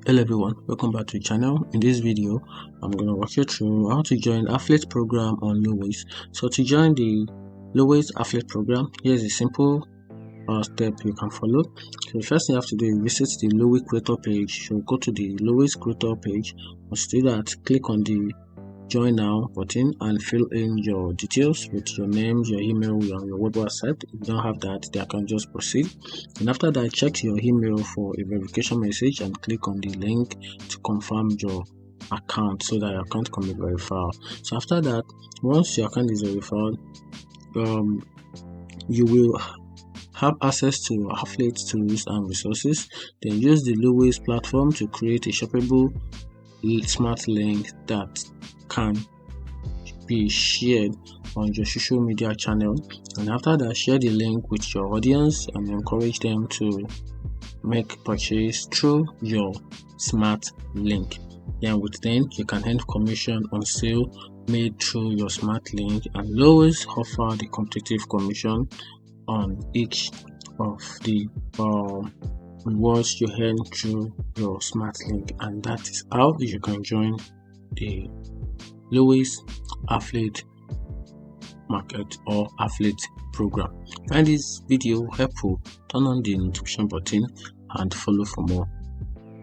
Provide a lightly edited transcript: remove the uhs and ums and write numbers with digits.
Hello everyone, welcome back to the channel. In this video I'm going to walk you through how to join affiliate program on Loways. So to join the Loways affiliate program, here's a simple step you can follow. So the first thing you have to do is visit the Loways creator page. So go to the Loways creator page. Once you do that, click on the join now button and fill in your details with your name, your email, your web website. If you don't have that, they can just proceed. And after that, check your email for a verification message and click on the link to confirm your account so that your account can be verified. So after that, once your account is verified, you will have access to affiliate tools and resources. Then use the Loways platform to create a shoppable smart link that can be shared on your social media channel, and after that, share the link with your audience and encourage them to make purchase through your smart link. Then you can earn commission on sale made through your smart link, and Loways offer the competitive commission on each of the rewards you earn through your smart link. And that is how you can join the Loways affiliate market or affiliate program. Find this video helpful, turn on the notification button and follow for more.